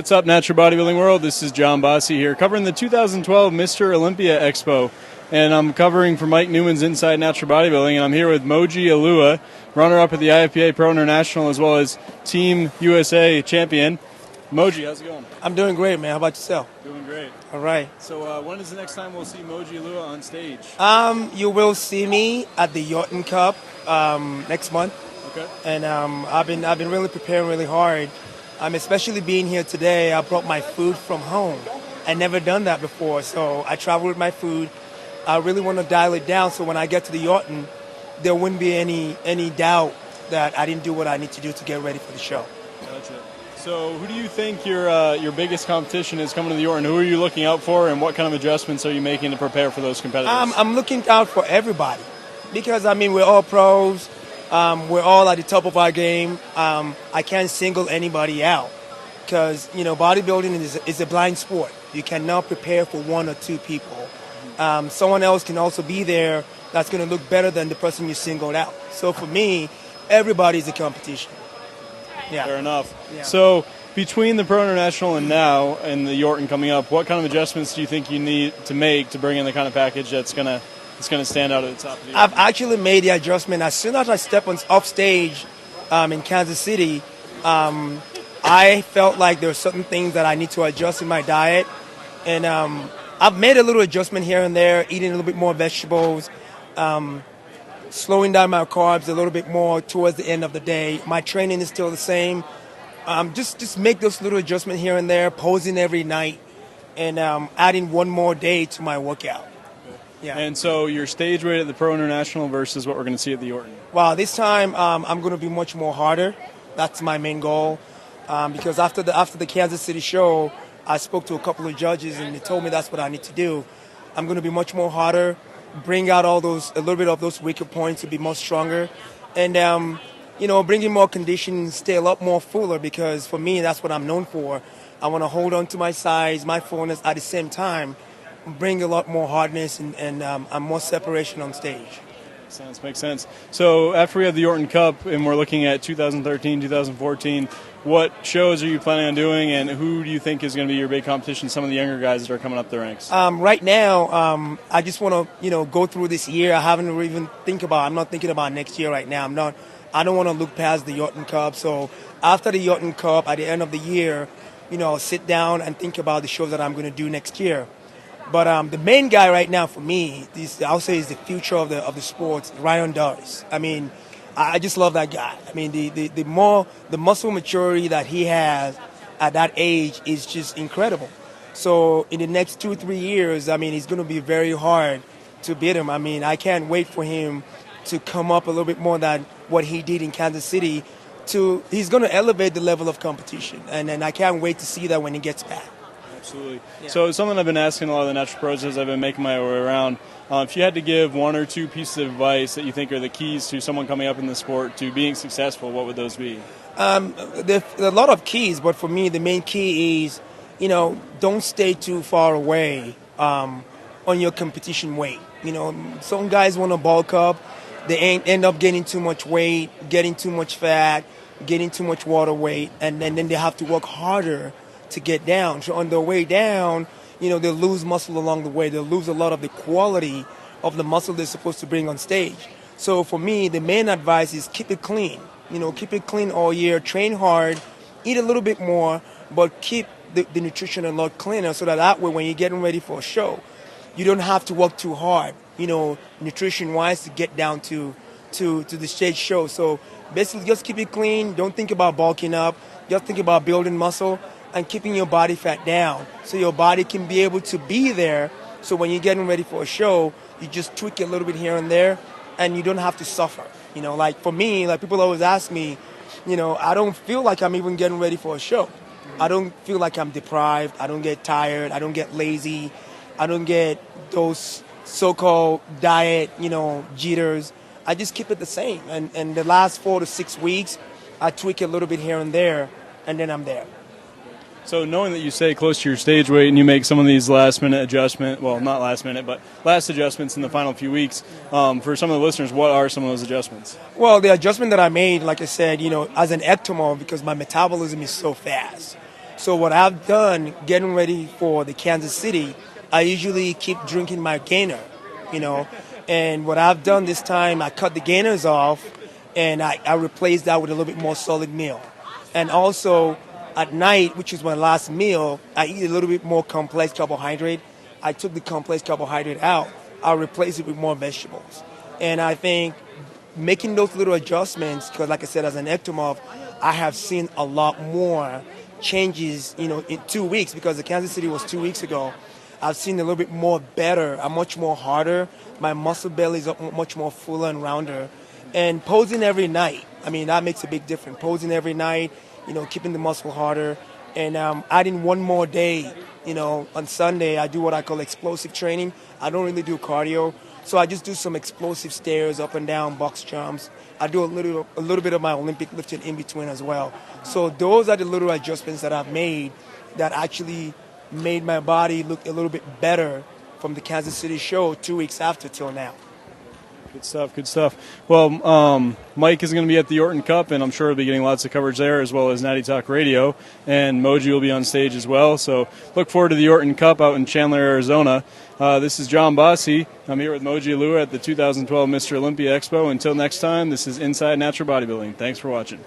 What's up, Natural Bodybuilding World? This is John Bossy here, covering the 2012 Mr. Olympia Expo. And I'm covering for Mike Newman's Inside Natural Bodybuilding, and I'm here with Moji Oluwa, runner-up at the IFPA Pro International, as well as Team USA champion. Moji, how's it going? I'm doing great, man. How about yourself? Doing great. All right. So when is the next time we'll see Moji Oluwa on stage? You will see me at the Yorton Cup next month. Okay. And I've been really preparing really hard. Especially being here today, I brought my food from home. I never done that before, so I travel with my food. I really want to dial it down so when I get to the Yorton, there wouldn't be any doubt that I didn't do what I need to do to get ready for the show. Gotcha. So who do you think your biggest competition is coming to the Yorton? Who are you looking out for, and what kind of adjustments are you making to prepare for those competitors? I'm looking out for everybody because, we're all pros. We're all at the top of our game. I can't single anybody out because, bodybuilding is a blind sport. You cannot prepare for one or two people. Someone else can also be there that's going to look better than the person you singled out. So for me, everybody's a competition. Yeah. Fair enough. Yeah. So between the Pro International and now and the Yorton coming up, what kind of adjustments do you think you need to make to bring in the kind of package that's going to stand out at the top of the I've actually made the adjustment. As soon as I step off stage in Kansas City, I felt like there were certain things that I need to adjust in my diet. And I've made a little adjustment here and there, eating a little bit more vegetables, slowing down my carbs a little bit more towards the end of the day. My training is still the same. Just make those little adjustments here and there, posing every night, and adding one more day to my workout. Yeah. And so your stage weight at the Pro International versus what we're going to see at the Yorton? Well, this time I'm going to be much more harder. That's my main goal. Because after the Kansas City show, I spoke to a couple of judges and they told me that's what I need to do. I'm going to be much more harder, bring out a little bit of those weaker points to be more stronger, and bring in more condition, stay a lot more fuller because for me that's what I'm known for. I want to hold on to my size, my fullness at the same time. Bring a lot more hardness and more separation on stage. Makes sense. So after we have the Yorton Cup and we're looking at 2013, 2014, what shows are you planning on doing, and who do you think is going to be your big competition, some of the younger guys that are coming up the ranks? Right now, I just want to go through this year. I haven't even I'm not thinking about next year right now. I don't want to look past the Yorton Cup. So after the Yorton Cup, at the end of the year, I'll sit down and think about the shows that I'm going to do next year. But the main guy right now for me, I'll say, is the future of the sports, Ryan Doris. I just love that guy. The muscle maturity that he has at that age is just incredible. So in the next 2-3 years, it's going to be very hard to beat him. I can't wait for him to come up a little bit more than what he did in Kansas City. He's going to elevate the level of competition, and I can't wait to see that when he gets back. Absolutely. Yeah. So something I've been asking a lot of the natural pros as I've been making my way around, if you had to give one or two pieces of advice that you think are the keys to someone coming up in the sport to being successful, what would those be? There are a lot of keys, but for me the main key is, don't stay too far away on your competition weight. Some guys want to bulk up, they end up getting too much weight, getting too much fat, getting too much water weight, and then they have to work harder to get down. So on their way down, they'll lose muscle along the way. They'll lose a lot of the quality of the muscle they're supposed to bring on stage. So for me, the main advice is keep it clean. Keep it clean all year. Train hard, eat a little bit more, but keep the nutrition a lot cleaner so that way when you're getting ready for a show, you don't have to work too hard, nutrition-wise to get down to the stage show. So basically just keep it clean. Don't think about bulking up. Just think about building muscle and keeping your body fat down so your body can be able to be there. So when you're getting ready for a show, you just tweak it a little bit here and there and you don't have to suffer. Like for me, like people always ask me, I don't feel like I'm even getting ready for a show. I don't feel like I'm deprived. I don't get tired. I don't get lazy. I don't get those so-called diet, jitters. I just keep it the same. And the last 4 to 6 weeks, I tweak it a little bit here and there, and then I'm there. So knowing that you stay close to your stage weight and you make some of these last-minute adjustments, well, not last-minute, but last adjustments in the final few weeks, for some of the listeners, what are some of those adjustments? Well, the adjustment that I made, like I said, as an ectomorph, because my metabolism is so fast. So what I've done, getting ready for the Kansas City, I usually keep drinking my gainer, you know. And what I've done this time, I cut the gainers off, and I replaced that with a little bit more solid meal. And also, at night, which is my last meal, I eat a little bit more complex carbohydrate. I took the complex carbohydrate out. I replaced it with more vegetables. And I think making those little adjustments, because like I said, as an ectomorph, I have seen a lot more changes, you know, in 2 weeks, because the Kansas City was 2 weeks ago. I've seen a little bit more better. I'm much more harder. My muscle belly is much more fuller and rounder. And posing every night, I mean, that makes a big difference. Posing every night, you know, keeping the muscle harder. And adding one more day, you know, on Sunday, I do what I call explosive training. I don't really do cardio. So I just do some explosive stairs, up and down, box jumps. I do a little bit of my Olympic lifting in between as well. So those are the little adjustments that I've made that actually made my body look a little bit better from the Kansas City show 2 weeks after till now. Good stuff, good stuff. Well, Mike is going to be at the Yorton Cup, and I'm sure he'll be getting lots of coverage there, as well as Natty Talk Radio, and Moji will be on stage as well. So look forward to the Yorton Cup out in Chandler, Arizona. This is John Bossy. I'm here with Moji Oluwa at the 2012 Mr. Olympia Expo. Until next time, this is Inside Natural Bodybuilding. Thanks for watching.